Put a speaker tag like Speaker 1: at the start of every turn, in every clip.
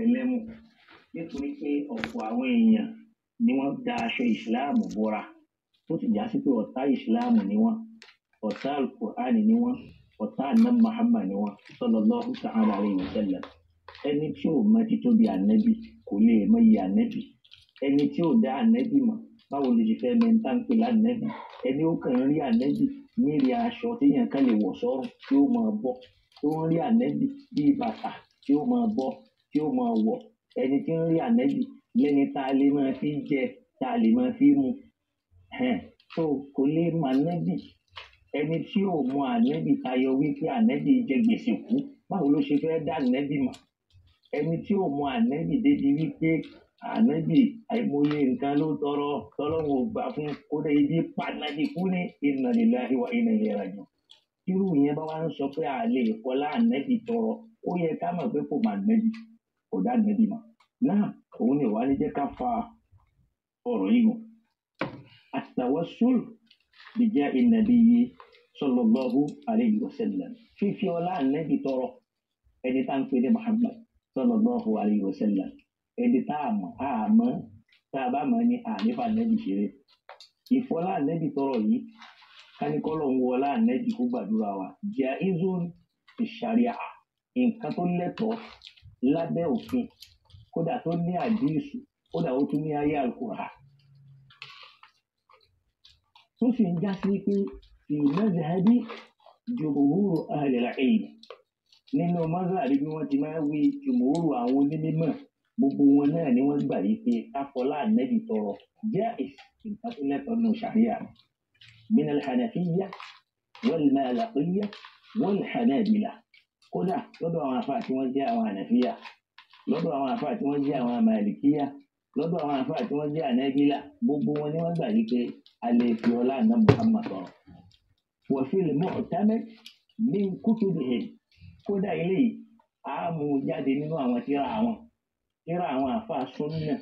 Speaker 1: ẹlẹ́mù nítorí pé ọ̀pọ̀ àwọn èèyàn ni wọ́n da aṣọ ìsìláàmù bora tó sì já sí pé ọ̀tá ìsìláàmù ni wọ́n, ọ̀tá alukur'ani ni wọ́n, ọ̀tá anam Muhammad ni wọ́n sallallahu ta'ala alayhi wa sallam. Ẹni tí ò mọ títóbi ànábì kò lè mọ iye ànábì. Ẹni tí ò dá ànábì mọ̀ báwo ló ṣe fẹ́ mẹ́ta ń pè lánàbì. Ẹni ó kàn ń rí ànábì ní rí aṣọ tí èèyàn kan lè wọ̀ sọ́rùn tí ó máa bọ́, tó ń rí ànábì bíi bàtà tí ó máa bọ́ tí ó máa wọ̀. Ẹni tí ń rí ànábì lẹ́ni tá a lè máa fi jẹ tá a lè máa fi mu so kò lè mọ ànábì. Ẹni tí ò mọ ànábì tayọ wípé ànábì jẹ gbèsè kú báwo ló ṣe fẹ́ dá ànábì mọ̀. Ẹni tí ò mọ ànábì débi wípé ànábì àìmọye nǹkan ló tọrọ tọlọ́run ò gbà fún kódà ibi pàtàkì kú ní inna lillahi wa inna ilayhi raji'un. Irú yẹn bá wá ń sọ pé àlè ìkọlá ànábì tọrọ ó yẹ ká mọ̀ pé kò mọ ànábì kò dá ànábì mọ̀. Náà òun ni wàá ní jẹ́ ká fa ọ̀rọ̀ yìí gùn. At-tawassul bi ja'i an-nabiyyi sallallahu alayhi wa sallam. Fífi ọlá ànábì tọrọ ẹni tá ń pè ní Muhammad sallallahu alayhi wa sallam. Ẹni tá a mọ̀ tá a bá mọ̀ ní ànífà ànábì ṣeré. Ìfọlá ànábì tọrọ yìí kánikọ́lọ̀ ń wọlá ànábì kó gbàdúrà wa. Jaizun fi sharia, nǹkan tó lẹ́tọ̀ọ́ lábẹ́ òfin kódà tó ní àdísù kódà ó tún ní ayé al-Qur'an. Tó sì ń já sí pé fi mazhabi jumhuru ahli al-ilm. Nínú mazhabi bí wọ́n ti máa ń wí jumhuru àwọn onímọ̀ gbogbo wọn náà ni wọ́n gbà yí pé káfọlá ànábì tọrọ jaiz nǹkan tó lẹ́tọ̀ọ́ nù sharia. من الحنفية والمالكية والحنابلة kódà lọ́dọ̀ àwọn àfáà tí wọ́n jẹ́ àwọn Hanafiya, lọ́dọ̀ àwọn àfáà tí wọ́n jẹ́ àwọn Malikiya, lọ́dọ̀ àwọn àfáà tí wọ́n jẹ́ Hanabila, gbogbo wọn ni wọ́n gbà yí pé a lè fi ọlá àná Muhammad tọrọ. wa fil mu'tamad min kutubihim, kódà eléyìí á mú jáde nínú àwọn tírà àwọn àfáà Sunna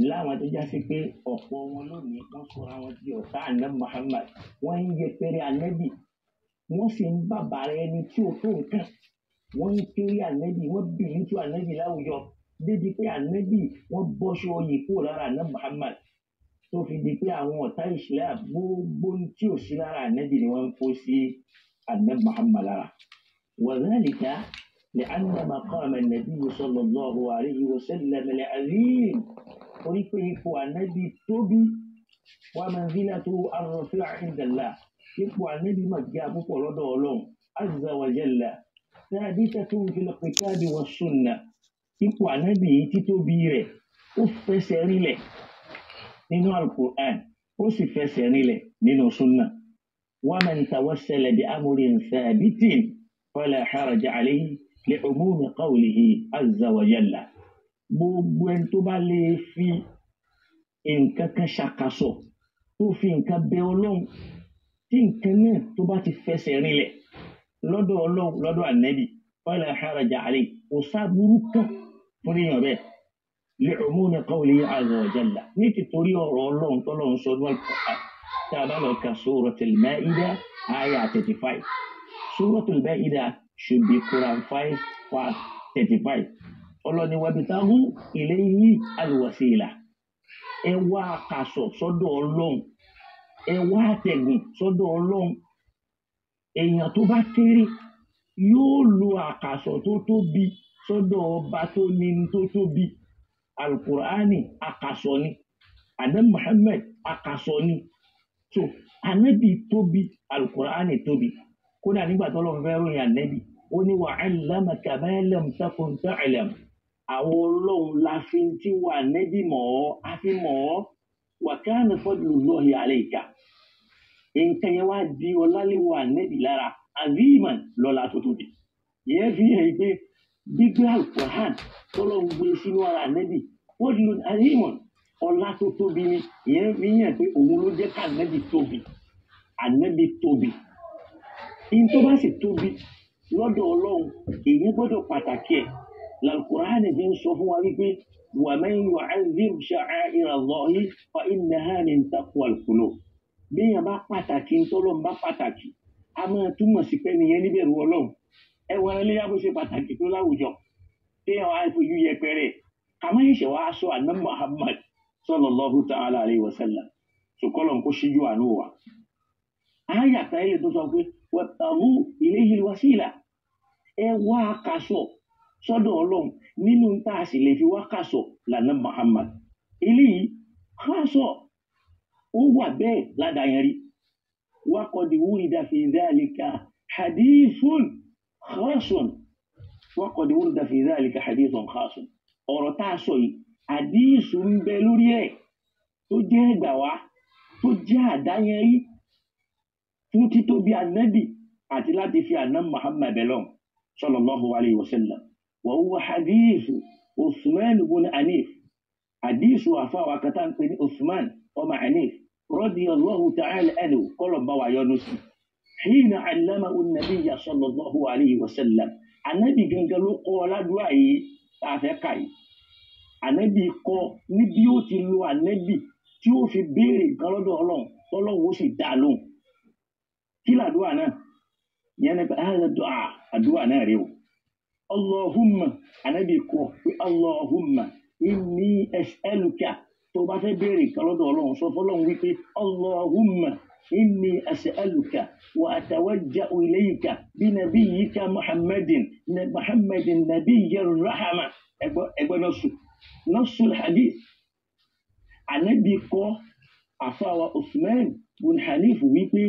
Speaker 1: láwọn tó já sí pé ọ̀pọ̀ wọn lónìí wọ́n sọra wọn di ọ̀tá àná Muhammad, wọ́n ń yẹpẹrẹ ànábì, wọ́n sì ń bàbàrà ẹni tí ò tó nǹkan, wọ́n ń kéré ànábì, wọ́n bìlí tó ànábì láwùjọ débi pé ànábì wọ́n bọ́ṣọ oyè kúrò lára àná Muhammad tó fi di pé àwọn ọ̀tá Islam gbogbo tí ò sí lára ànábì ni wọ́n ń kó sí àná Muhammad lára. wa dhalika li'anna maqama an-nabiy sallallahu alayhi wa sallam al-'azim, orí pé ipò ànábì tóbi wa manzilatuhu ar-rafi'a 'inda Allah, ipò ànábì máa jẹ́ àpúpọ̀ lọ́dọ̀ Ọlọ́run azza wa jalla thabitatun fil kitabi was sunnah. Ipò ànábì yìí títóbi rẹ̀ ó fẹsẹ̀ rinlẹ̀ nínú al-Qur'an ó sì fẹsẹ̀ rinlẹ̀ nínú sunnah. wa man tawassala bi amrin thabitin fala haraja 'alayhi li'umumi qawlihi azza wa jalla. Gbogbo ẹni tó bá lè fi nǹkan kan ṣàkàsọ̀ tó fi nǹkan bẹ Ọlọ́run tí nǹkan náà tó bá ti fẹsẹ̀ rinlẹ̀ lọ́dọ̀ Ọlọ́run lọ́dọ̀ ànábì fala haraja alayhi, kò sábúrú kan fún èèyàn bẹ́ẹ̀ li'umumi qawlihi azza wa jalla, ní títorí ọ̀rọ̀ Ọlọ́run tọ́lọ́run sọ ní Al-Qur'an. Tá a bá lọ ka Suratul Ma'idah aya 35. Suratul Ma'idah should be Quran 5 verse 35. Ọlọ́ni wabtaghu ilayhi al-wasila. Ẹ wá àkàsọ̀ sọ́dọ̀ Ọlọ́run, ẹ wá àtẹ̀gùn sọ́dọ̀ Ọlọ́run. Èèyàn tó bá kéré yóò lo àkàsọ̀ tó tóbi sọ́dọ̀ ọba tó ní tó tóbi. Al-Qur'ani àkàsọ̀ ni, Ànábì Muhammad àkàsọ̀ ni. So ànábì tóbi, Al-Qur'ani tóbi. Kódà nígbà tó lọ́n fẹ́ ròyìn ànábì ó ní wa 'allamaka ma lam takun ta'lam. Àwọn Ọlọ́run la fi tí wà ànábì mọ̀ ọ́, a fi mọ̀ ọ́. Wa kana fadlullahi 'alayka. Nǹkan yẹn wá di ọláléwọ̀ ànábì lára aziman lọ́la tó tóbi. Ìyẹn fi hàn pé gbígbé Al-Qur'an tó lọ́n gbé sínú ara ànábì fadlun aziman, ọlá tó tóbi ni. Ìyẹn fi hàn pé òun ló jẹ́ ká ànábì tóbi. Ànábì tóbi. In tó bá sì tóbi lọ́dọ̀ Ọlọ́run èyí gbọ́dọ̀ pàtàkì ẹ̀. Al-Qur'an fi ń sọ fún wa wípé wa man yu'azzim sha'a'ira Allahi fa innaha min taqwal qulub. Bí èèyàn bá pàtàkì ntọ́lọ́run bá pàtàkì a máa túmọ̀ sí pé nìyẹn níbẹ̀rù Ọlọ́run. Ẹ wọ ẹlẹ́yà bó ṣe pàtàkì tó láwùjọ. kéèyàn wá fojú yẹpẹrẹ kàmá ṣẹ̀ṣẹ̀ wá sọ àná Muhammad sallallahu ta'ala alayhi wa sallam sọkọlọ̀ kó ṣíjú àánú wa. àyà táyé tó sọ pé wabtaghu ilayhi al-wasila ẹ wá kásọ̀ sọ́dọ̀ ọlọ́run nínú tá a sì lè fi wá kásọ̀ lànà Muhammad eléyìí kásọ̀ ó wà bẹ́ẹ̀ ládàáyẹrí wa qad wurida fi dhalika hadithun khasun wa qad wurida fi dhalika hadithun khasun ọ̀rọ̀ tá a sọ yìí àdíìsù ń bẹ lórí ẹ̀ tó jẹ́ ẹgbà wá tó jẹ́ àdáyẹrí fún títóbi ànábì àti láti fi àná Muhammad belong sallallahu alayhi wa sallam wa huwa hadithu Uthman ibn Hanif hadithu àfáwà kata ń pè ní Uthman ọmọ Hanif radiyallahu ta'ala anhu kọlọ̀ bá wà yọnu sí hina allamahu an-nabiyya sallallahu alayhi wa sallam ànábì gangan ló kọ́ ọládùá yìí tá a fẹ́ kà yìí ànábì kọ́ níbi ó ti lo ànábì tí ó fi béèrè nǹkan lọ́dọ̀ ọlọ́run tọ́lọ́run ó sì dá lóhùn kí làdúrà náà yẹn nípa àdúrà náà rí o Allahumma ànábì kọ́ pé Allahumma inni as'aluka tó bá fẹ́ béèrè nǹkan lọ́dọ̀ ọlọ́run sọ fọlọ́run wípé Allahumma inni as'aluka wa atawajja'u ilayka bi nabiyyika Muhammadin nabiyyir rahama ẹgbẹ́ nasul hadith ànábì kọ́ àfáwà Uthman bin Hanif wípé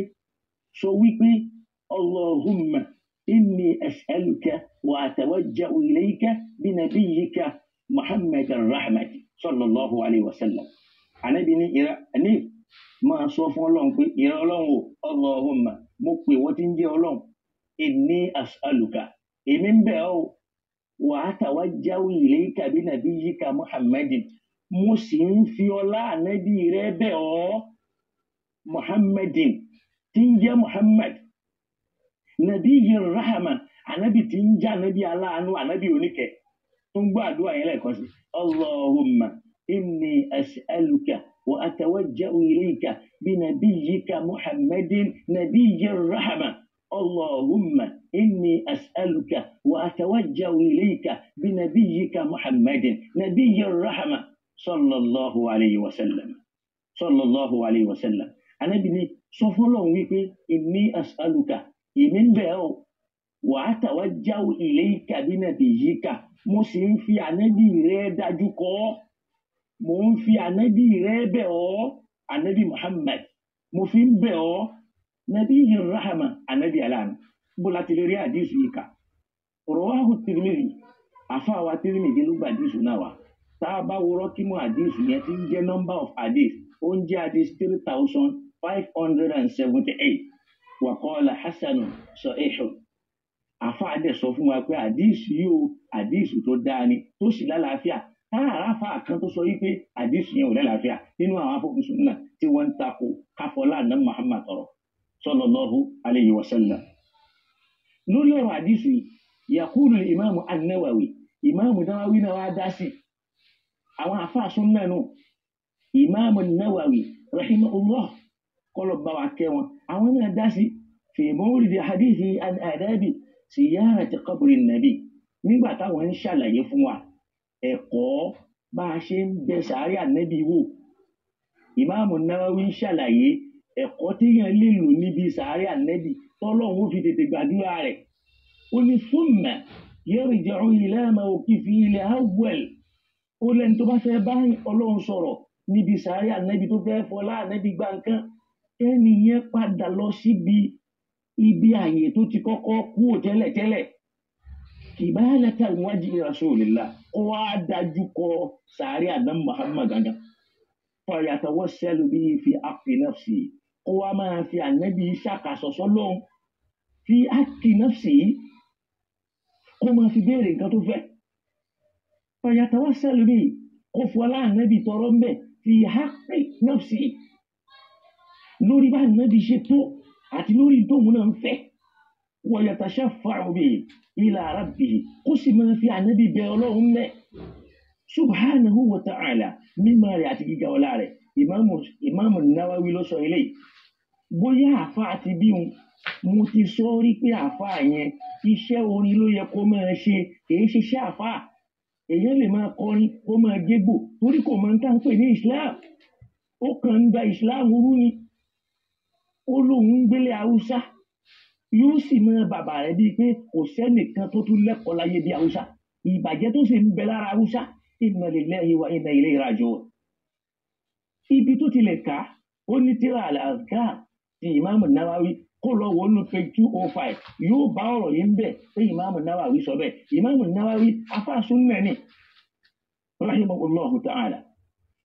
Speaker 1: sọ wípé Allahumma inni as'aluka wa atawajja'u ilayka bi nabiyyika Muhammadin rahmati sallallahu alayhi wa sallam ànábì ní ní máa sọ fún ọlọ́run pé ìrẹ́ ọlọ́run o Allahumma mo pè wọ́n tí ń jẹ́ ọlọ́run inni as'aluka èmi ń bẹ̀ ọ́ wa atawajja'u ilayka bi nabiyyika Muhammadin mo sì ń fi ọlá ànábì rẹ bẹ̀ ọ́ Muhammadin tí ń jẹ́ Muhammad nabiyyir rahama ànábì tí ń jẹ́ ànábì aláàánú ànábì oníkẹ́ tó ń gbọ́ àdúrà yẹn lẹ́ẹ̀kan sí Allahumma inni as'aluka wa atawajja'u ilayka bi nabiyyika Muhammadin nabiyyir rahama Allahumma inni as'aluka wa atawajja'u ilayka bi nabiyyika Muhammadin nabiyyir rahama sallallahu alayhi wa sallam sallallahu alayhi wa sallam ànábì ní sọ fọ́lọ́run wípé inni as'aluka èmi ń bẹ̀ ọ́ wa atawajja'u ilayka bi nabiyyika mo sì ń fi ànábì rẹ dájú kọ́ mo ń fi ànábì rẹ bẹ̀ ọ́ ànábì Muhammad mo fi ń bẹ̀ ọ́ nabiyyir rahama ànábì aláàánú bó láti lè rí àdísù yìí kà rawahu Tirmidhi àfáwà Tirmidhi ló gbà àdísù náà wá tá a bá wúrọ́ kí mú àdísù yẹn ti ń jẹ́ number of hadith ó ń jẹ́ hadith 3578 wa qala hasanun sahihun àfáàdẹ̀ sọ fún wa pé àdísù yìí o àdísù tó dáa ni tó sì lálàáfíà táàráfà kan tó sọ wípé àdísù yẹn ò lálàáfíà nínú àwọn afọ́kùnsùn náà tí wọ́n ń takò káfọ́lá náà Muhammad sallallahu alayhi wa sallam lórí ọ̀rọ̀ àdísù yìí yaqulu ìmáàmù an-Nawawi ìmáàmù Nawawi náà wá dá sí àwọn àfáàsùn náà nù ìmáàmù Nawawi rahimahullah kọlọ̀ bá wa kẹ́ wọn àwọn náà dá sí fi mawridi hadithi an adabi ziyarati qabri nabi nígbà táwọn ń ṣàlàyé fún wa ẹ̀kọ́ bá a ṣe ń bẹ sàárì ànábì wò ìmáàmù Nawawi ń ṣàlàyé ẹ̀kọ́ téèyàn lè lò níbi sàárì ànábì tọ́lọ́run fi tètè gbàdúrà rẹ̀ ó ní thumma yarji'u ila mawqifihi al-awwal ó lẹ́ni tó bá fẹ́ bá ọlọ́run sọ̀rọ̀ níbi sàárì ànábì tó fẹ́ fọlá ànábì gbà nǹkan ẹni yẹn padà lọ síbi ibi àyè tó ti kọ́kọ́ kúrò tẹ́lẹ̀tẹ́lẹ̀ qibalata wajhi rasulillah ó wá dájú kọ sàárì ànábì Muhammad gangan fa yatawassalu bihi fi haqqi nafsi ó wá máa fi ànábì ṣàkàsọ̀sọ́ lọ́hùn fi haqqi nafsi kó máa fi béèrè nǹkan tó fẹ́ fa yatawassalu bihi kó fọlá ànábì tọrọ mbẹ fi haqqi nafsi lórí bá ànábì ṣe tó àti lórí tóun náà ń fẹ́ wa yatashaffa'u bihi ila rabbihi kó sì máa fi ànábì bẹ ọlọ́run mẹ́ subhanahu wa ta'ala mímọ́ rẹ̀ àti gíga ọlá rẹ̀ ìmáàmù Nawawi ló sọ eléyìí bóyá àfa àti bí mo ti sọ rí pé àfa yẹn iṣẹ́ orin ló yẹ kó máa ṣe èyí ṣiṣẹ́ àfa èèyàn lè máa kọrin kó máa gégbò torí kò máa ń tà ń pè ní Islam, ó kàn ń gba Islam rú ni. Ó lóun ń gbélé Haúsá yóò sì máa bàbà rẹ̀ bíi pé kò sẹ́nìkan tó tún lẹ́kọ̀ọ́ láyé bí Haúsá, ìbàjẹ́ tó sì ń bẹ lára Haúsá, inna lillahi wa inna ilayhi raji'un. Ibi tó tilẹ̀ ká ó ní tírà al-Azkar ti Imam Nawawi kó lọ wọnú page 205 yóò bá ọ̀rọ̀ yìí ń bẹ̀ pé Imam Nawawi sọ bẹ́ẹ̀. Imam Nawawi afá súnnà ni rahimahullahu ta'ala.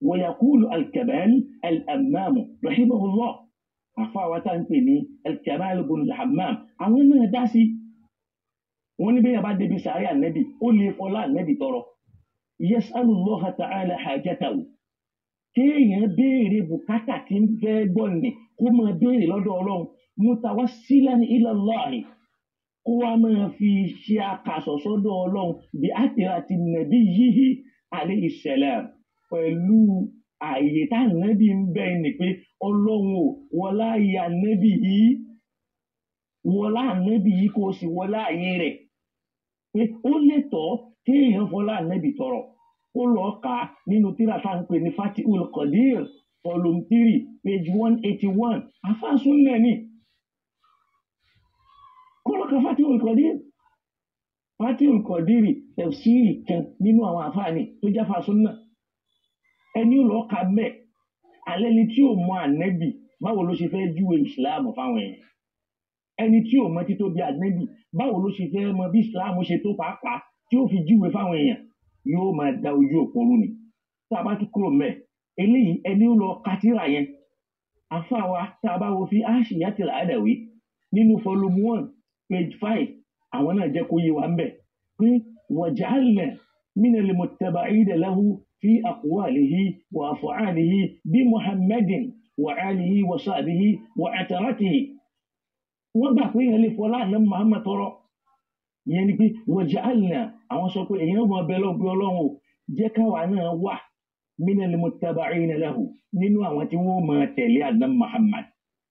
Speaker 1: Wa yaqulu al-Kamal al-Hammam rahimahullah, afá wa tá ń pè ní al-Kamal ibn al-Hammam, àwọn náà dá sí. Wọ́n ní bẹ́ẹ̀ bá débi sàárẹ̀ ànẹ́bì ó lè fọlá ànẹ́bì tọrọ. Yas'alullaha ta'ala hajatahu, kéèyàn béèrè bùkátà tí ń fẹ́ gbọ́ ni kó máa béèrè lọ́dọ̀ Ọlọ́run mutawassilan ila Allahi, kó wá máa fi ṣe àkàsọ̀ sọ́dọ̀ Ọlọ́run bí àtìràtì nàbí yíyí alayhi salam, pẹ̀lú ààyè tá nàbí ń bẹ ni pé Ọlọ́run ò wọlá ìyá nàbí yìí, wọlá nàbí yìí kó sì wọlá ààyè rẹ̀, pé ó lè tọ́ kéèyàn fọlá nàbí tọrọ. Ó lọ kà á nínú tírà tá ń pè ní Fatihul Qadir volume 3 page 181, afá súnnà ni. Kó lọ kà Fatihul Qadir. Fatihul Qadir tafsiri kan nínú àwọn afá ni tó jáfa súnnà. Ẹni ó lọ kà mẹ́ alẹ́ ni tí ò mọ ànẹ́bì báwo ló ṣe fẹ́ júwe ìsìláàmù fáwọn èèyàn. Ẹni tí ò mọ títóbi ànẹ́bì báwo ló ṣe fẹ́ mọ bí ìsìláàmù ṣe tó pàápàá tí ó fi júwe fáwọn èèyàn, yóò máa da ojú òpórú ni. Tá a bá tún kúrò mẹ́ eléyìí ẹni ó lọ ka tírà yẹn, afá wa tá a bá wo fi Hashiyatul Adawi nínú volume 1 page 5, àwọn náà jẹ́ kó yé wa ń bẹ̀ pé waja'alna minal muttaba'ina lahu fi aqwalihi wa af'alihi bi Muhammadin wa alihi wa sahbihi wa ataratihi. Wọ́n gbà pé èèyàn lè fọlá àná Muhammad tọrọ, ìyẹn ni pé waja'alna, àwọn sọ pé èèyàn mọ abẹ́ lọ́gbẹ́ Ọlọ́run ò jẹ́ káwa náà wà minal muttaba'ina lahu, nínú àwọn tí wọ́n máa tẹ̀lé àná Muhammad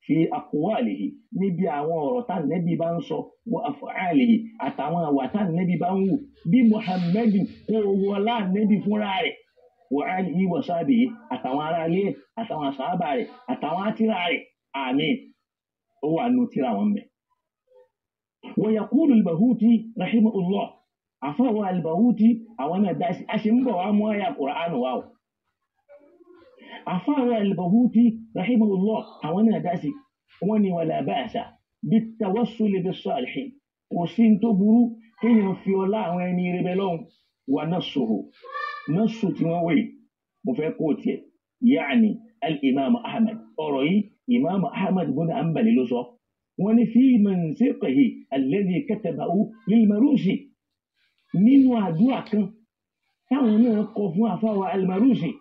Speaker 1: fi aqwalihi, níbi àwọn ọ̀rọ̀ tá nẹ́bí bá ń sọ, wa af'alihi, àtàwọn àwà tá nẹ́bí bá ń wù, bí Muhammadin kó wọlá nẹ́bí fúnra rẹ̀, wa alihi wa sahbihi, àtàwọn ará ilé àtàwọn sàhábà rẹ̀ àtàwọn átírà rẹ̀, àmín. Ó wà nù tírà wọn mẹ́. Wa yaqulu al-Bahuti rahimahullah, àfọwọ́ al-Bahuti àwọn náà dá sí, a ṣe ń bọ̀ wá mú àyà Kùránì wá o. Àfọwọ́ al-Bahuti rahimahullah àwọn náà dá sí, wọ́n ní wala ba'sa bit-tawassuli bis-salihin, kò sí tó burú kéèyàn fi ọlá àwọn ẹni rẹ̀ bẹ lọ́hùn. Wa nassuhu, nassu tí wọ́n wẹ̀ mo fẹ́ kó tiẹ̀, ya'ni al-Imam Ahmad, ọ̀rọ̀ yìí Imam Ahmad ibn Hanbal ló sọ. Wọ́n ní fi mansiqihi alladhi katabahu lil-Maruzi, nínú àdúrà kan táwọn náà kọ fún àfáwà al-Maruzi,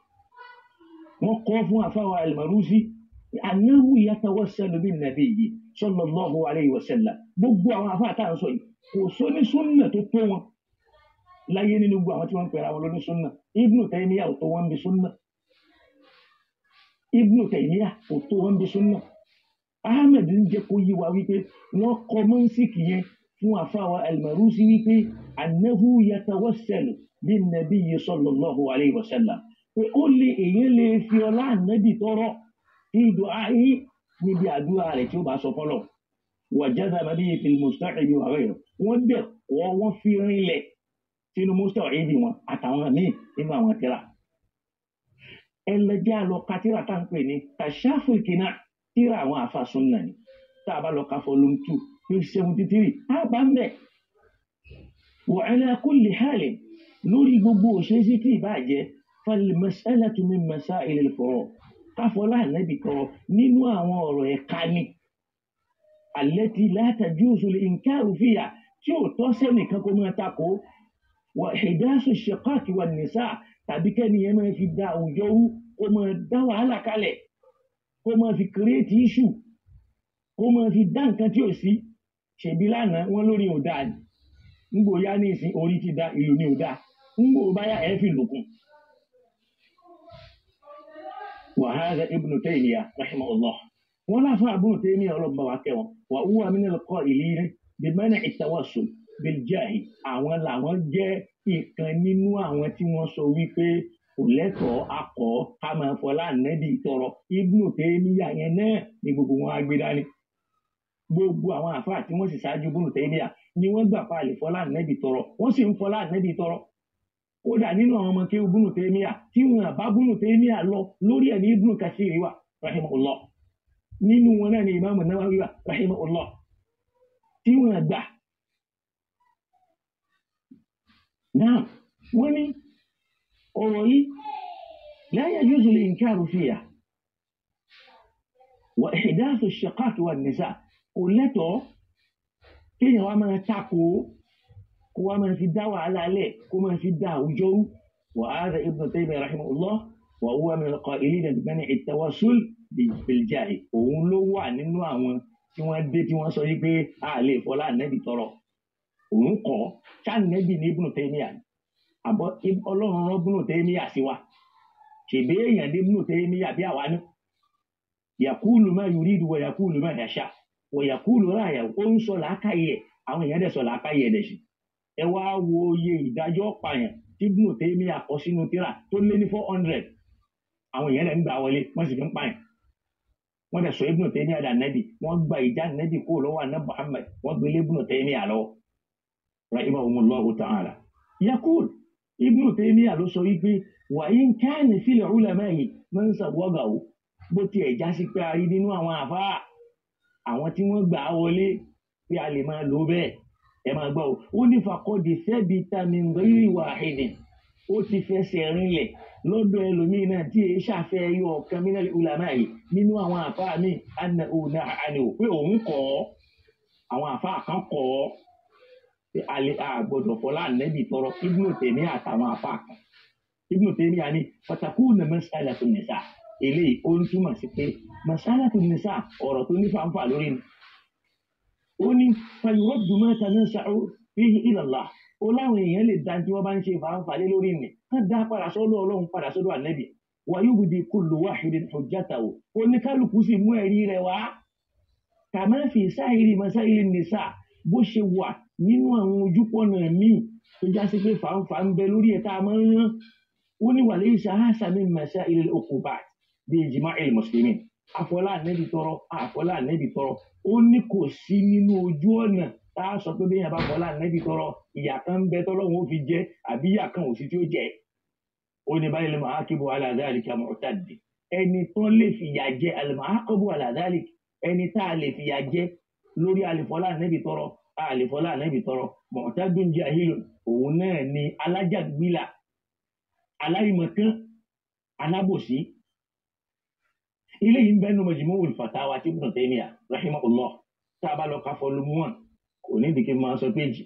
Speaker 1: wọ́n kọ fún àfáwà al-Maruzi annahu yatawassalu bin-nabiyyi sallallahu alayhi wa sallam. Gbogbo àwọn afá tá à ń sọ yìí kò sọ ní súnnà tó tó wọn láyé nínú gbogbo àwọn tí wọ́n ń pẹ̀lú àwọn lóní súnnà. Ibn Taymiyyah ò tó wọn bí súnnà, Ibn Taymiyyah ò tó wọn bí súnnà. Ahmed ń jẹ́ kó yí wa wípé wọ́n kọ mọ́nsíkì yẹn fún àfáwà al-Maruzi wípé annahu yatawassalu bin-nabiyyi sallallahu alayhi wa sallam, pé ó lè èyàn lè fi ọlá ànábì tọrọ fi du'a'i níbi àdúrà rẹ̀ tí ó bá sọ fọ́lọ̀. Wa jazama bihi fil musta'id wa ghayrihi, wọ́n dẹ̀ wọ́n fi rinlẹ̀ sínú musta'id wọn àtàwọn míì nínú àwọn tírà. Ẹlẹ́jà lọ ka tírà tá ń pè ní Kashaful Qina', tírà àwọn àfà súnnà ni. Tá a bá lọ ka volume 2 page 73 á bá ń bẹ̀. Wa ala kulli halin, lórí gbogbo òṣèṣì tí ìbá jẹ́ fal mas'alatu min masail al-furu', káfọlá ànábì tọrọ nínú àwọn ọ̀rọ̀ ẹ̀ka ni allati la tajuzu al-inkaru fiha, tí ò tọ́ sẹ́nìkan kó máa takò. Wa ihdasu ash-shiqaqi wan-nisa', tàbí kẹ́ni yẹn máa fi da àwùjọ rú, kó máa dá wàhálà kalẹ̀, kó máa fi create issue, kó máa fi dá nǹkan tí ò sí. Ṣèbí lánàá wọ́n lórí ò dáa ni, ńgbò yá ní ìsìn orí ti da, ìlú ni ò dáa, ńgbò báyà ẹ̀ fi lòkun. Wa hadha Ibn Taymiyyah rahimahullah, wọ́n láfa Ibn Taymiyyah ọlọ́ba wa kẹwọn, wa huwa min al-qa'ilina bi man'i at-tawassul bil-jahi, àwọn làwọn jẹ́ ìkan nínú àwọn tí wọ́n sọ wípé kò lẹ́tọ̀ọ́ akọ̀ ká máa fọlá ànábì tọrọ Ibnu Taymiyyah yẹn náà ni gbogbo wọn á gbé dání. Gbogbo àwọn àfáà tí wọ́n sì ṣáájú Ibnu Taymiyyah ni wọ́n gbà pa àlè fọlá ànábì tọrọ, wọ́n sì ń fọlá ànábì tọrọ. Kódà nínú àwọn ọmọ kéwú Ibnu Taymiyyah tí wọn bá Ibnu Taymiyyah lọ lórí ẹ̀ ní Ibnu Kathir wà rahimahullah, nínú wọn náà ni Imam Nawawi wà rahimahullah, tí wọn gbà. Náà wọ́n ní ọ̀rọ̀ yìí la yajuzu al-inkaru fiha wa ihdathu ash-shiqaq wan-nisa' kò lẹ́tọ̀ọ́ kéèyàn wá máa takò kó wá máa fi dá wàhálà lẹ̀ kó máa fi dá àwùjọ rú. Wa hadha Ibn Taymiyyah rahimahullah wa huwa min al-qa'ilina bi man'i at-tawassul bil-jahi, òun ló wà nínú àwọn tí wọ́n dé tí wọ́n sọ yí pé a lè fọlá ànábì tọrọ. Òun kọ́ ṣáànẹ́bì ní Ibn Taymiyyah àbọ̀ ọlọ́run rán Ibn Taymiyyah sí wa, ṣèbí èèyàn ní Ibn Taymiyyah bí àwa ní. Yaqulu ma yuridu wa yaqulu ma yasha wa yaqulu ra'yahu, ó ń sọ làákàyè àwọn èèyàn dẹ̀ sọ làákàyè dẹ̀ sí. Ẹ wá wo iye ìdájọ́ pààyàn tí Ibn Taymiyyah kọ sínú tírà tó lé ní 400, àwọn èèyàn dẹ̀ ń gbà wọlé wọ́n sì fi ń pààyàn. Wọ́n dẹ̀ sọ Ibn Taymiyyah dà nẹ́bì, wọ́n gba ìjà nẹ́bì kó lọ́wọ́ àná Muhammad, wọ́n gbélé Ibn Taymiyyah lọ́wọ́ rahimahumullahu ta'ala. Yaqul Ibn Taymiyyah ló sọ wípé wa in kana fil ulama'i man sawwagahu, bó tiẹ̀ já sí pé a rí nínú àwọn àfáà àwọn tí wọ́n gbà á wọlé pé a lè máa lò bẹ́ẹ̀. Ẹ máa gbọ́ ó ní faqad thabita min ghayri wahidin, ó ti fẹsẹ̀ rinlẹ̀ lọ́dọ̀ ẹlòmíín náà tí èyí ṣàfẹ́ yọ ọ̀kan minal ulama'i nínú àwọn àfáà míì annahu naha anhu, pé òun kọ́ àwọn àfáà kan kọ́ pé àgbọ̀dọ̀ fọlá ànábì tọrọ Ibn Taymiyyah àtàwọn àfáà kan. Ibn Taymiyyah ní fatakuna mas'alatu nisa, eléyìí ó ń túmọ̀ sí pé mas'alatu nisa ọ̀rọ̀ tó ní fàǹfà lórí ni. Ó ní fayuraddu ma tanasa'u fihi ila Allah, ó láwọn èèyàn lè dá tí wọ́n bá ń ṣe fàǹfà lé lórí ni kán dá padà sọ́dọ̀ Ọlọ́run padà sọ́dọ̀ ànábì. Wa yubdi kullu wahidin hujjatahu, oníkálukú sì mú ẹ̀rí rẹ̀ wá. Kama fi sa'iri masaili nisa, bó ṣe wà nínú àwọn ojúpọ̀nà míì tó já sí pé fàǹfà ń bẹ lórí ẹ̀ tá a máa ń rán. Ó ní walaysa hadha min masail al-uqubat bi ijma'il muslimin, àfọlá ànábì tọrọ àfọlá ànábì tọrọ, ó ní kò sí nínú ojú ọ̀nà tá a sọ pé bí yẹn bá fọlá ànábì tọrọ ìyà kan ń bẹ tọ́lọ́run ó fi jẹ àbí ìyà kan ò sí tí ó jẹ. Ó ní báyìí al-mu'aqibu ala dhalika mu'tad, ẹni tó lè fìyà jẹ al-mu'aqibu ala dhalika, ẹni tá a lè fìyà jẹ lórí àlefọlá ànábì tọrọ àlefọlá ànábì tọrọ mu'tadun jahilun, òun náà ni alájàgbìlà aláìmọ̀kan alábòsí. Eléyìí ń bẹ́nu Majmu'ul Fatawa tí Ibn Taymiyyah rahimahullah, tá a bá lọ ka volume 1 kò ní ìdíkẹ́ máa sọ péjì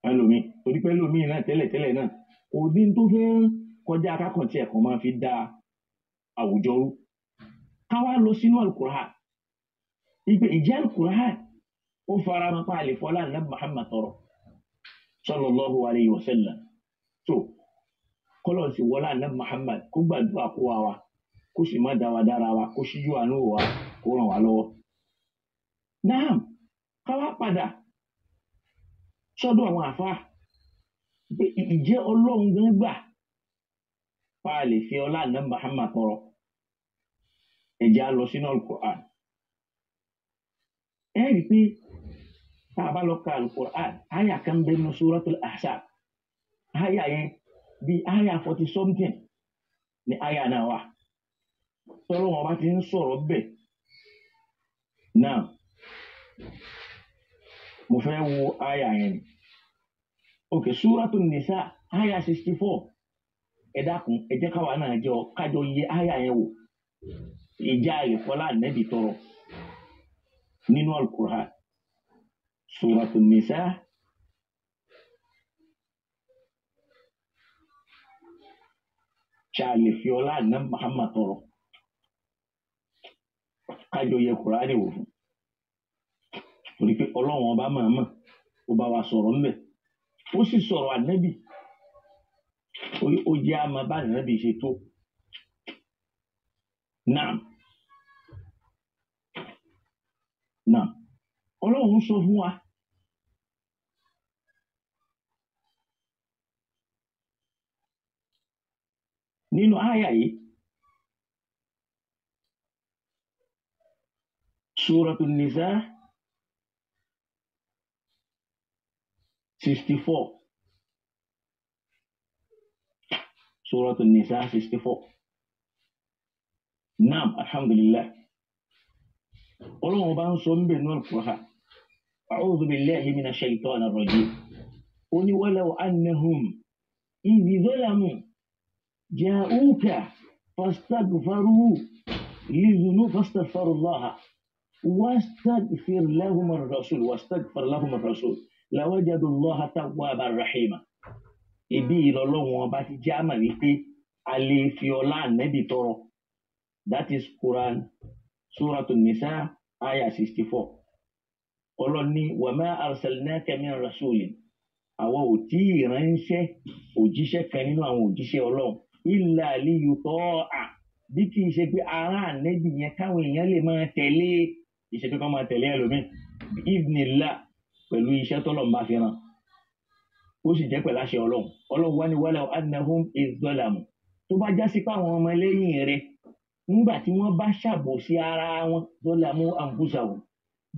Speaker 1: ẹlòmíì, torí pé ẹlòmíì náà tẹ́lẹ̀tẹ́lẹ̀ náà kò dín tó fẹ́ kọjá akákọ̀ọ́tì ẹ̀kọ́ máa fi da àwùjọ rú. Ká wá lọ sínú Al-Qur'an, ìpè ìjẹ́ Al-Qur'an ó fara mọ́ pa àlefọ́lá ní Muhammad tọrọ sallallahu alayhi wa sallam. So kọ́lọ̀ sí wọlá ní Muhammad kó gbàdúrà kó wa kó sì má dáwà dára wa kó síjú àánú wa kó ràn wá lọ́wọ́. Naam, ká wá padà sọ́dọ̀ àwọn àfáà pé ìjẹ́ Ọlọ́run gan gbà pa lè fi ọlá ní Muhammad tọrọ. Ẹ̀jẹ̀ á lọ sínú Al-Qur'an. Ẹ rí pé tá a bá lọ ka Al-Qur'an, àyà kan bẹ nínú Suratul Ahzab, àyà yẹn bí àyà 40 something ni àyà náà wà. Tọ́lọ́ wọn bá ti ń sọ̀rọ̀ bẹ̀ náà, mo fẹ́ wo àyà yẹn ni. Ok, Suratul Nisa àyà 64, ẹ dákun ẹ jẹ́ káwa náà jọ kájọ yẹ àyà yẹn wò. Ìjà àlefọ́lá ànábì tọrọ nínú Al-Qur'an. Suratul Nisa ṣàlè fi ọlá àná Muhammad tọrọ, kájọ yẹ Kùránì wò fún, torí pé Ọlọ́run ọba mọ̀ọ́mọ̀ ó bá wa sọ̀rọ̀ ńbẹ̀, ó sì sọ̀rọ̀ ànábì, ó jẹ́ àmọ́ bá ànábì ṣe tó. Naam, Ọlọ́run sọ fún wa nínú àyà yìí Suratul Nisa 64 Suratul Nisa 64 naam alhamdulillah Ọlọ́run bá ń sọ ń bẹ̀ nínú Al-Qur'an a'udhu billahi minash shaitanir rajim ó ní walaw annahum idh zalamu ja'uka fastaghfaru fastaghfirullaha واستغفر لهم الرسول لوجدوا الله توابا رحيما ibi ìlọlọ́wọ́n ọba ti já mà wípé a lè fi ọlá ànẹ́bì tọrọ that is Quran Suratul Nisa aya 64 ọlọ́ni wa ma arsalnaka min rasulin àwọn ò tí ì ránṣẹ́ òjíṣẹ́ kan nínú àwọn òjíṣẹ́ Ọlọ́run illa liyuta'a bí kì í ṣe pé ara ànẹ́bì yẹn káwọn èèyàn lè máa tẹ̀lé iṣẹ́ tó kàn máa tẹ̀lé ẹlòmíì idhnillah pẹ̀lú iṣẹ́ tọ́lọ̀ máa fi ràn ó sì jẹ́ pẹ̀lú àṣẹ Ọlọ́run wá ní walaw annahum idh zalamu tó bá já sí pé àwọn ọmọ lẹ́yìn rẹ̀ nígbà tí wọ́n bá ṣàbòsí ara wọn zalamu anfusahum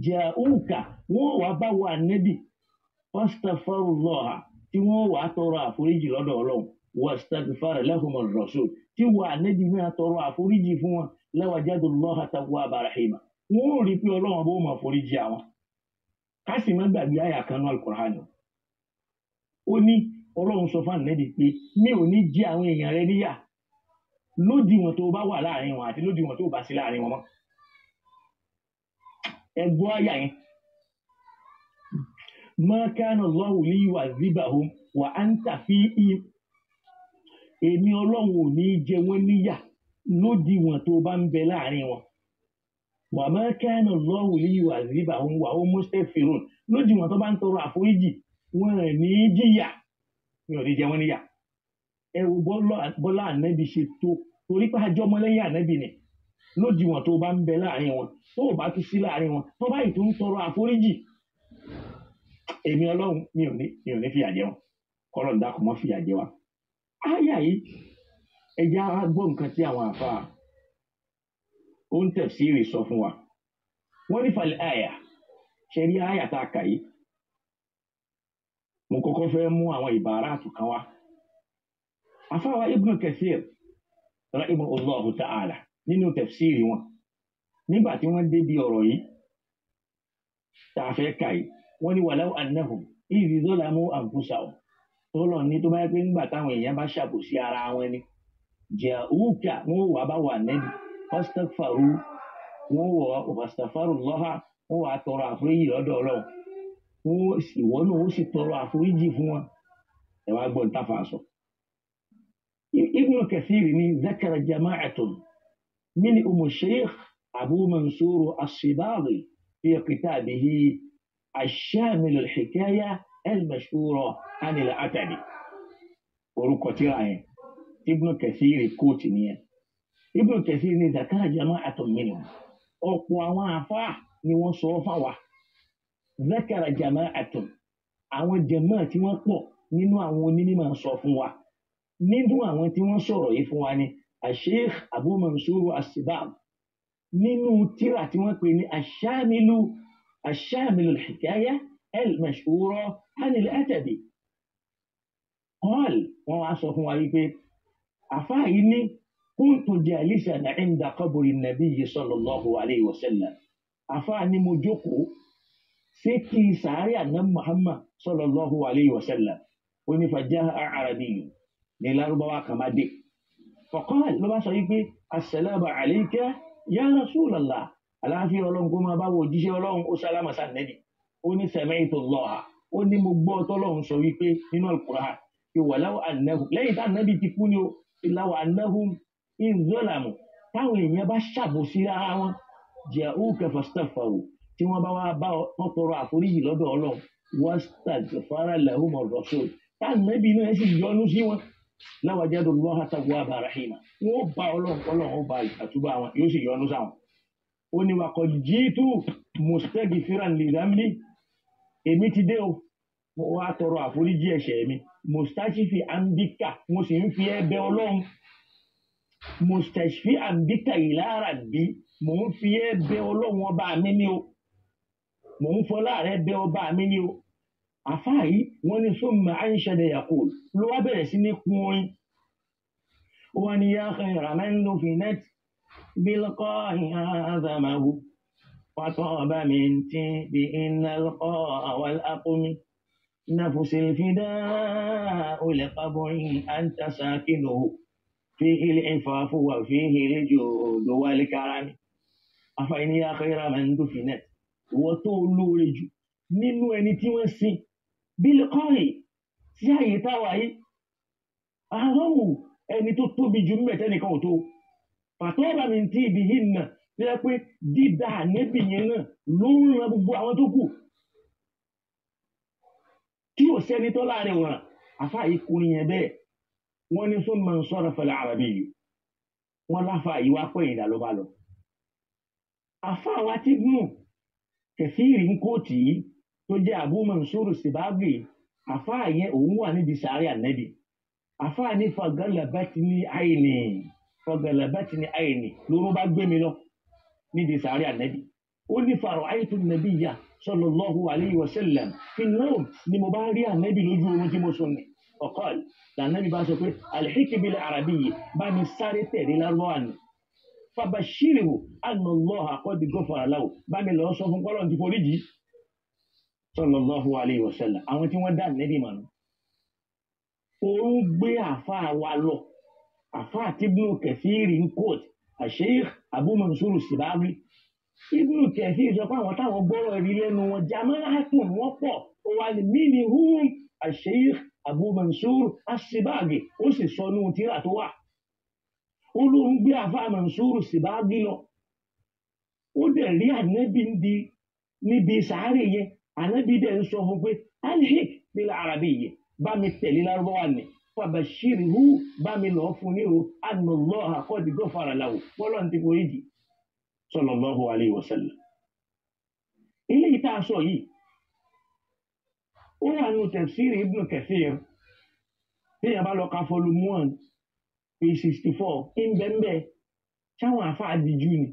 Speaker 1: ja'uka wọ́n wá bá wà ànẹ́bì fastaghfirullaha tí wọ́n wà tọrọ àforíjì lọ́dọ̀ Ọlọ́run wastaghfara lahumur rasul tí wà ànẹ́bì náà tọrọ àforíjì fún wọn lawajadullaha tawwaba rahima wọ́n ò rí pé Ọlọ́run bó máa foríjì àwọn ká sì má gbàgbé àyà kan ní Al-Qur'an ó ní Ọlọ́run sọ fún ànẹ́bì pé mi ò ní jẹ àwọn èèyàn rẹ níyà lódiwọ̀n tó bá wà láàrin wọn àti lódiwọ̀n tó bá sí láàrin wọn mọ́ ẹ gbọ́ àyà yẹn ma kana Allahu liyu'adhibahum wa anta fihim èmi Ọlọ́run ò ní jẹ wọ́n níyà lódiwọ̀n tó bá ń bẹ láàrin wọn wa ma kana Allahu liyu'adhibahum wa hum mustaghfirun lódiwọ̀n tó bá ń tọrọ àforíjì wọn ní jìyà mi ò ní jẹ wọ́n níyà ẹ wo bọ́lá ànẹ́bì ṣe tó torí pé àjọ ọmọlẹ́yìn ànẹ́bì ni lódiwọ̀n tó bá ń bẹ láàrin wọn tó bá tún sí láàrin wọn tó bá ìtún tọrọ àforíjì èmi Ọlọ́run mi ò ní fìyà jẹ wọn kọ́lọ̀ dákun mọ́ fìyà jẹ wa. Àyà yìí ẹja gbọ́ nǹkan tí àwọn àfáà ó ń tafsiri sọ fún wa wọ́n ní falẹ̀ àyà ṣe rí àyà tá a kà yìí mo kọ́kọ́ fẹ́ mú àwọn ìbáraàtù kan wá. Àfáà Ibn Kathir rahimahullahu ta'ala nínú tafsiri wọn nígbà tí wọ́n débi ọ̀rọ̀ yìí tá a fẹ́ kà yìí wọ́n ní walaw annahum idh zalamu anfusahum tọ́lọ̀ ní tó bá yẹ pé nígbà táwọn èèyàn bá ṣàbòsí ara wọn ni ja'uka wọ́n wà bá wà nẹ́bí fastaghfaru fastaghfirullaha wọ́n wà tọrọ àforíjì lọ́dọ̀ Ọlọ́run ìwọ náà ó sì tọrọ àforíjì fún wọn ẹ wá gbọ́ ntáfà sọ. Ibn Kathir ní zakara jama'atun minhum Shaykh Abu Mansur as-Sibaghi fi kitabihi الشامل الحكاية المشهورة عن العتبي orúkọ tírà yẹn Ibn Kathir kóòtù nìyẹn Ibn Kathir ní zakara jama'atun minhum ọ̀pọ̀ àwọn àfáà ni wọ́n sọ fáwa zakara jama'atun àwọn jàmáà tí wọ́n pọ̀ nínú àwọn onímọ̀ sọ fún wa nínú àwọn tí wọ́n sọ̀rọ̀ yìí fún wa ni Sheikh Abu Mansur as-Sibaghi nínú tírà tí wọ́n pè ní الشامل الحكاية المشهورة عن الأتبي قال وعصف عليك عفايني كنت جالسا عند قبر النبي صلى الله عليه وسلم عفاني مجوكو ستي ساري أن محمد صلى الله عليه وسلم فجاء أعرابي للأربعة كما دي فقال لما صحيح السلام عليك يا رسول الله aláàfin Ọlọ́run kó máa bá wo òjíṣẹ́ Ọlọ́run ó sálámà sànẹ́bì ó ní sami'tu Allaha ó ní mo gbọ́ tọ́lọ́run sọ wípé nínú Al-Qur'an pé walaw annahum lẹ́yìn tá nẹ́bì ti kú ni ó law annahum idh zalamu táwọn èèyàn bá ṣàbòsí ara wọn ja'uka fastaghfaru tí wọ́n bá wá bá wọn tọrọ àforíjì lọ́dọ̀ Ọlọ́run wastaghfara lahumur rasul tá nẹ́bì náà sì yọ́nú sí wọn lawajadullaha tawwaba rahima wọ́n bá Ọlọ́run ó bá àtúbà wọn yóò sì yọ́nú sáwọn ó ní wa qad jitu mustaghfiran li dhanbi èmi ti dé o mo wá tọrọ àforíjì ẹ̀ṣẹ̀ mi mustaghfi ambika mo sì ń fi ẹ̀bẹ̀ Ọlọ́run mustashfi'an bika ila rabbi mò ń fi ẹ́ bẹ ọlọ́run ọba mi ni o mò ń fọlá rẹ bẹ ọba mi ni o àfáà yìí wọ́n ní summa anshada yaqul ló wá bẹ̀rẹ̀ sí ní kun orin wọ́n ní ya khayra man dufinat bilqa'i azamahu وطاب من بإن القاء والأقم نفس الفداء لقبر أنت ساكنه فيه العفاف وفيه الجود والكرم أفإن يا خير من دفنت وطول رجو nínú ẹni tí wọ́n sin bílíkọ́ọ̀ì sí àyè táwa yìí àrọ́wù ẹni tó tóbi jù mẹ́tẹ́nìkan ò tó fàtọ́ọ̀bà mi ti ìbí yìí nà tí wọ́n pé dídá ànẹ́bì yẹn náà ló ń ran gbogbo àwọn tó kù tí ò sẹ́ni tó láàrin wọn àfáà yìí kùnrin yẹn bẹ́ẹ̀ wọ́n ní summa insarafa al-arabiyyu wọ́n láfáà yìí wá pẹ̀yìn dà ló bá lọ àfáà wa ti gùn Kathiri ń kóòtì yìí tó jẹ́ Abu Mansur Sibaghi àfáà yẹn òun wà níbi sàárẹ̀ ànẹ́bì àfáà ní fagalabatni àìní lóró bá gbé mi lọ níbi sàárẹ̀ ànẹ́bì ó ní fara'aytu an-nabiyya sallallahu alayhi wa sallam fi an-nawm ni mo bá rí ànẹ́bì lójú oorun tí mo sùn ní ọ̀kọ́l lànẹ́bì bá sọ pé alhiki bil arabiyyi bá mi sáré tẹ̀lé lárúbáwá ni fabashirihu anna Allaha qad ghafara lahu bá mi lọ sọ fún kọ́lọ̀ ti foríjì sallallahu alayhi wa sallam àwọn tí wọ́n dá ànẹ́bì mọ̀ nù òun gbé àfáà wa lọ àfáà tí Ibn Kathiri ń kóòtù Sheikh Abu Mansur Sibaghi Ibn Kathiri sọ pé àwọn táwọn gbọ́rọ̀ rí lẹ́nu wọn jama'atun wọ́n pọ̀ wà ní minhum Sheikh Abu Mansur Sibaghi ó sì sọ ní tírà tó wà ó ló ń gbé àfáà Mansur Sibaghi lọ ó dẹ̀ rí ànẹ́bí níbi sàárè yẹn ànẹ́bí dẹ̀ ń sọ fún pé alhik bil arabiyyi bá mi tẹ̀lé lárúbáwá ni fàbàṣírìhù bá mi lọ fún ní o anna Allaha qad ghafara lahu bọ́lọ̀ ti forí jì sallallahu alayhi wa sallam. ilé ìta sọ yìí ó wà nù tafsiri Ibn Kathir tí yàrá bá lọ ka volume 1 page 64 ìbẹ̀m̀bẹ̀ sáwọn àfáà dìjú ni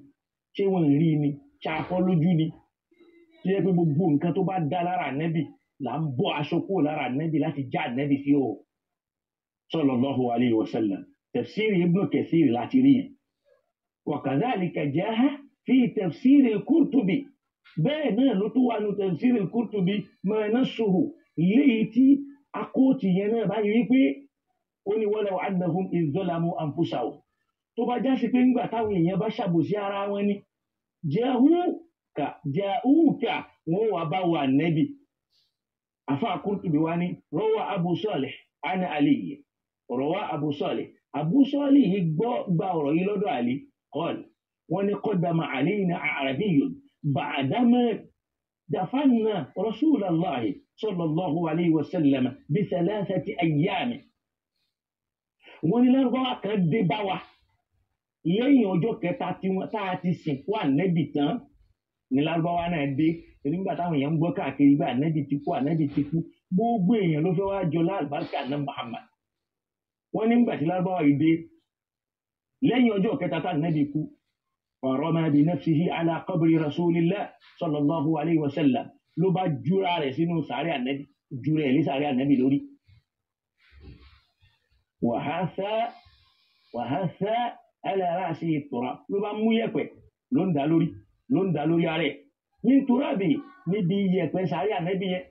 Speaker 1: ṣé wọ́n rí ni ṣàfọ́ lójú ni tí yẹ pé gbogbo nǹkan tó bá dá lára ànẹ́bì là ń bọ́ aṣọ kúrò lára ànẹ́bì láti já ànẹ́bì sí o sallallahu alayhi wa sallam tafsiri Ibn Kathir láti rí yẹn wa kadhalika jaha fi tafsiri al-Qurtubi bẹ́ẹ̀ náà ló tún wà ní tafsiri al-Qurtubi ma nassuhu léyìí tí akóòtì yẹn náà bá yẹ wípé ó ní walaw annahum idh zalamu anfusahum tó bá já sí pé nígbà táwọn èèyàn bá ṣàbòsí ara wọn ni ja'uka wọn wà bá wà nẹ́bì àfáà Qurtubi wá ní rawa Abu Salih ana Ali rawa Abu Salih yìí gba ọ̀rọ̀ yìí lọ́dọ̀ Ali qal wọ́n ní qaddama alayna a'rabiyyun ba'dama dafanna rasulallahi sallallahu alayhi wa sallam bi 3 ayyam wọ́n ní lárúbáwá kan dé bá wa lẹ́yìn ọjọ́ kẹta tí wọ́n tá a ti sìnkú ànẹ́bì tán ní lárúbáwá náà dé nígbà táwọn èèyàn ń gbọ́ káàkiri bá ànẹ́bì ti kú gbogbo èèyàn ló fẹ́ wá jọ lálùbáríkà náà Muhammad wọ́n nígbà tí lárúbáwá yìí dé lẹ́yìn ọjọ́ kẹta tá ànẹ́bì kú farama bi nafsihi ala qabri rasulillah sallallahu alayhi wa sallam ló bá júra rẹ̀ sínú sàárẹ̀ ànẹ́bì júra ẹ̀ lé sàárẹ̀ ànẹ́bì lórí wàhásá aláràṣí ìtura ló bá mú yẹ̀pẹ̀ ló ń dá lórí ara ẹ̀ ní turabi níbi yẹ̀pẹ̀ sàárẹ̀ ànẹ́bì yẹn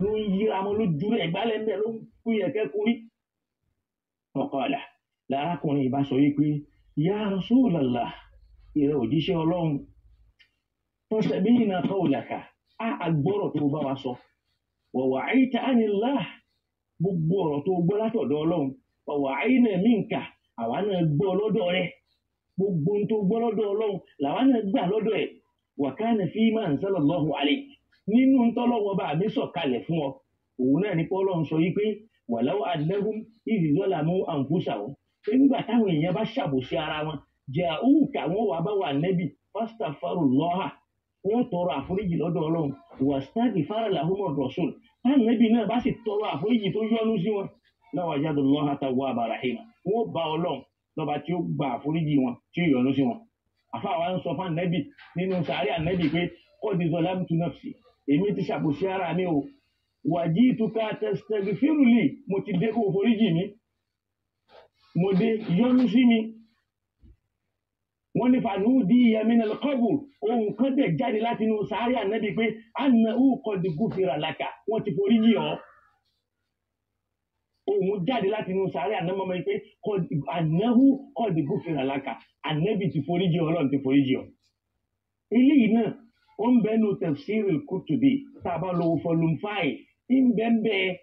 Speaker 1: ló ń yíra mọ́ ló júra ẹ̀gbálẹ̀ mẹ́ ló ń kú yẹ̀kẹ́ kúrí ọ̀kọ̀ọ̀là lárákùnrin ìbá sọ yìí pé ya Rasulallah ìrẹ òjíṣẹ́ ọlọ́run fasami'na qawlaka àgbọ̀rọ̀ tó bá wa sọ wa wa'ayta anillah gbogbo ọ̀rọ̀ tó gbọ́ látọ̀dọ̀ ọlọ́run wa wa'ayna minka àwa náà gbọ́ lọ́dọ̀ rẹ̀ gbogbo tó gbọ́ lọ́dọ̀ ọlọ́run làwa náà gbà lọ́dọ̀ ẹ̀ wa kana fima anzalallahu alayk nínú tọ́lọ́wọ́ bá mi sọ̀kalẹ̀ fún ọ òun náà ní pọ́lọ́run sọ yìí pé walau annahum idh zalamu anfusahum nígbà táwọn èèyàn bá ṣàbòsí ara wọn ja'uka wọn wà bá wà nẹ́bì fastaghfirullaha wọn tọrọ àforíjì lọ́dọ̀ ọlọ́run wastaghfara lahumur rasul táwọn nẹ́bì náà bá sì tọrọ àforíjì tó yọ́nú sí wọn lawajadullaha tawwaba rahima wọn bá ọlọ́run lọ́ba tí ó gba àforíjì wọn tí ó yọ́nú sí wọn. àfáà wa ń sọ fún ànábì nínú sàárè ànábì pé qad zalamtu nafsi, èmi ti ṣàbòsí ara mi o, wajituka tastaghfiru li, mo ti dé kó foríjì mi, mo dé yọ́nú sí mi. wọ́n ní fanudiya minal qabr, ohun kan dẹ̀ jáde láti inú sàárè ànábì pé annahu qad ghufira laka, wọ́n ti foríjì ọ́. ohun jáde láti inú sàárè ànábì mọ́ pé annahu qad ghufira laka, ànábì ti foríjì ọ́, Ọlọ́run ti foríjì ọ́. eléyìí náà ó ń bẹ́nu tafsir al-Qurtubi tá a bá lọ volume 5 ń bẹ́ẹ̀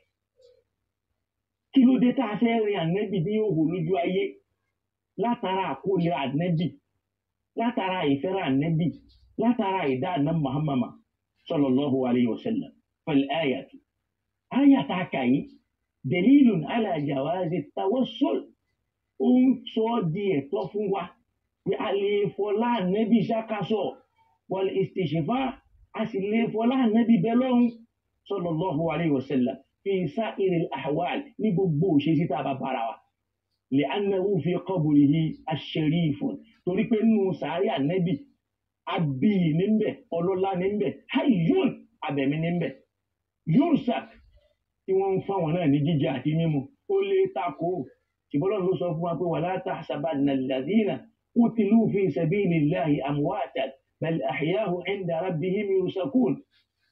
Speaker 1: kí ló dé tá a fẹ́ rin ànábì ní òhò lójú ayé látara àkólé ànábì, látara ìfẹ́ràn ànábì, látara ìdá ànábì Muhammad sallallahu alayhi wa sallam. fal ayatu, ayata kàyí dalilun ala jawazi tawassul, ó ń sọ di ẹ̀tọ́ fún wa pé a lè fọlá ànábì ṣàkàsọ̀ wal istishfa, a sì lè fọlá ànábì bẹ́lọ́run sallallahu alayhi wa sallam fi sa'iril ahwal, ní gbogbo òṣèṣì tá a bá bára wa. li'annahu fi qabrihi ash-sharifun, torí pé nínú sàárè ànábì abiyì níbẹ̀, ọlọ́lá níbẹ̀, hayyun abẹ̀mí níbẹ̀, yursak tí wọ́n ń fáwọn náà ní jíjẹ àti mímu. ó lè takò ṣùgbọ́n ló sọ fún wa pé wala tahsabanna alladhina qutilu fi sabilillahi amwatan bal ahya'u 'inda rabbihim yursakun.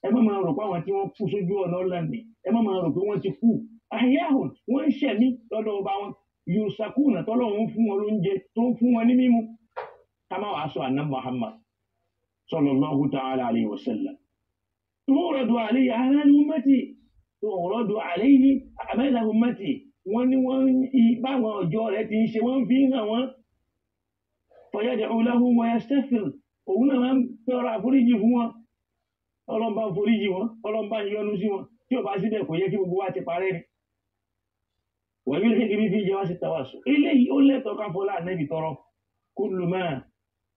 Speaker 1: ẹ má máa rò pé àwọn tí wọ́n kú sójú ọ̀nà ọ̀làǹdì, ẹ má máa rò pé wọ́n ti kú. ahya'u, wọ́n ń ṣẹ̀mí lọ́dọ̀ ọba wọn, yursakun, tọ́lọ́run fún wọn lóúnjẹ tó ń fún wọn ní mímu. ká má wàá sọ àná Muhammad sallallahu ta'ala alayhi wa sallam. tu'radu alayhi a'malu ummati, tu'radu alayhi a'malu ummati, wọ́n ní wọ́n báwọn ọjọ́ rẹ̀ ti ń ṣe, wọ́n fi hàn wọ́n. fayad'u lahum wa yastaghfir, òun náà máa ń tọrọ àforíjì fún wọn, Ọlọ́run bá ń foríjì wọn, Ọlọ́run bá ń yọ́nú sí wọn. tí ò bá síbẹ̀ kò yẹ kí gbogbo wa ti parẹ́ ni. wọ́n yóò ṣe fi jẹ́ wá sí tawassul, eléyìí ó lẹ́tọ̀ọ́ ká fọlá ànábì tọrọ. kullu ma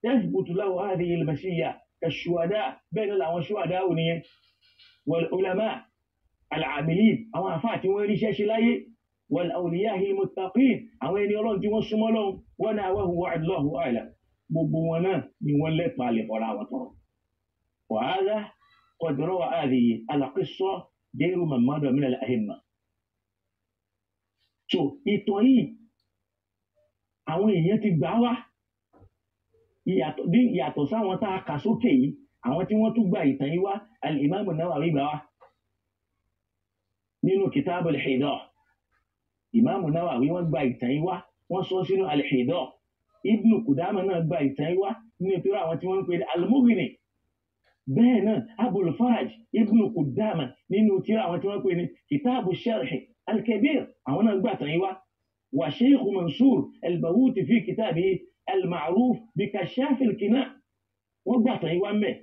Speaker 1: yathbutu lahu hadhihi al-mashiyya kash-shuhada, bẹ́ẹ̀ ni làwọn ṣúwàdá ò nìyẹn, wal ulama al-amilin, àwọn àfáà tí wọ́n ríṣẹ́ ṣe láyé, wal awliya al-muttaqin, àwọn ẹni Ọlọ́run tí wọ́n súnmọ́ Ọlọ́run, wa nahwahu wallahu a'lam, gbogbo wọn náà ni wọ́n lẹ́tọ̀ọ́ àlè fọlá wọn tọrọ. wa hadha qad rawa hadhihi al-qissa ghayru man mada min al-a'imma. so ìtàn yìí àwọn èèyàn ti gbà wá, ìyàtọ̀ sáwọn tá a kà sókè yìí, àwọn tí wọ́n tún gba ìtàn yìí wá, al-Imam an-Nawawi gbà wá nínú kitab al-Hidah. Imam an-Nawawi wọ́n gba ìtàn yìí wá, wọ́n sọ sínú al-Hidah. Ibn Qudama náà gba ìtàn yìí wá nínú ìtura àwọn tí wọ́n ń pè ní al-Mughni. bẹ́ẹ̀ náà Abul Faraj Ibn Qudama nínú ìtura àwọn tí wọ́n ń pè ní kitab ash-Sharh al-Kabir, àwọn náà gba ìtàn yìí wá. wa Shaykh Mansur al-Bahuti fi kitabihi المعروف بكشاف الكناء، وقبط يوامه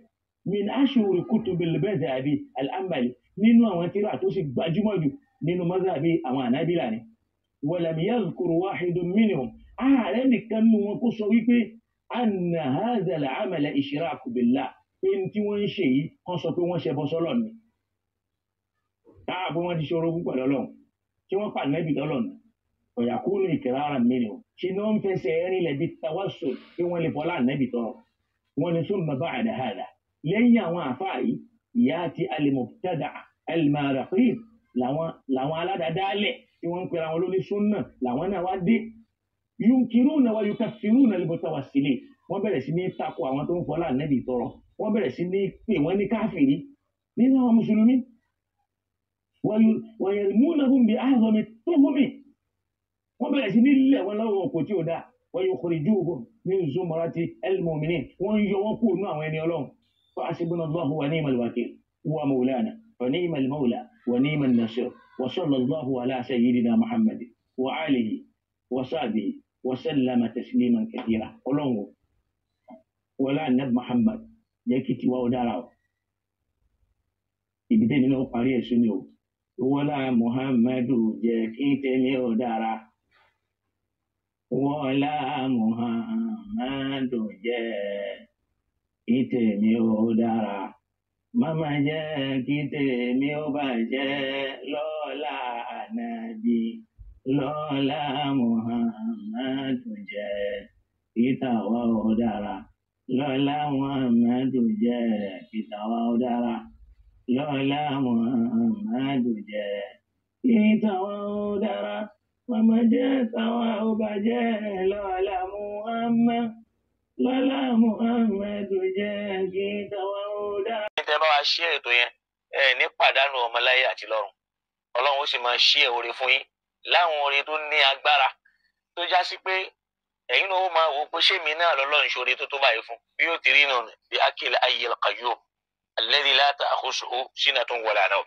Speaker 1: من أشهر كتب المذهب الأنبلي، نينو أوانتيرا توسي باجماجو نينو مذهبي أوانابلاني. ولم يذكر واحد منهم أعلن كانوا وقصوا أن هذا العمل إشراك بالله، إنتي وان شيء قصوا وان شيء بصلون تعبوا وان شروعوا بالله كي وان قال نبي دلون ويكون إكرارا منه، شنو فسيري بالتوسل في وان فلان نبي ترى. وان ثم بعد هذا لن يوافي ياتي المبتدع المارقين، لو على دالة وان كانوا لون سنة لو أنا ودي ينكرون ويكفرون المتوسلين، wọ́n bẹ̀rẹ̀ sí ní takò àwọn tó ń fọlá nẹ́bì tọrọ, wọ́n bẹ̀rẹ̀ sí ní pè wọ́n ní káfìrí nínú àwọn mùsùlùmí. ويرمونهم بأعظم التهم، wọ́n bẹ̀rẹ̀ sí ní ilẹ̀ wọn lọ́wọ́ ọkọ̀ tí ó dá. ويخرجوهم من زمرة المؤمنين، wọ́n yọ wọ́n kúrò ní àwọn ẹni Ọlọ́run. فحسبنا الله ونعم الوكيل هو مولانا ونعم المولى ونعم النصير، وصلى الله على سيدنا محمد وآله وصحبه وسلم تسليما كثيرا. Ọlọ́run wọlá Ànábì Muhammad jẹ́ kí tiwa ó dára o. ibi tẹ́mi náà parí ẹ̀sùn ni o. wọlá Muhammadu jẹ́ kí tẹ́mi ó dára. wọlá Muhammadu jẹ́ kí tẹ́mi ó dára. Mama jẹ́ kí tẹ́mi ó bàjẹ́ lọ́lá Ànábì lọ́lá Muhammadu jẹ́ ìtàwa ó dára. Lọ́lá Muhammadu jẹ́ ìtàwa ó dára. Lọ́lá Muhammadu jẹ́ ìtàwa ó dára. Màmá jẹ́ tàwa ó bàjẹ́. Lọ́lá Muhammad. Lọ́lá Muhammadu jẹ́ ìtàwa ó dára. Tẹ́ bá wa ṣí ètò yẹn ní pàdánù ọmọláyé àti lọ́run. Ọlọ́run ó sì máa ṣí oore fún yín láwọn oore tó ní agbára tó já sí pé ẹ̀yin náà ó máa wò pé ṣé mi náà lọ́lọ́run ṣoore tó tó báyìí fún bí ó ti rí náà bí akil ayyil qayyum alladhi la ta'khusuhu sinatun wala nawm.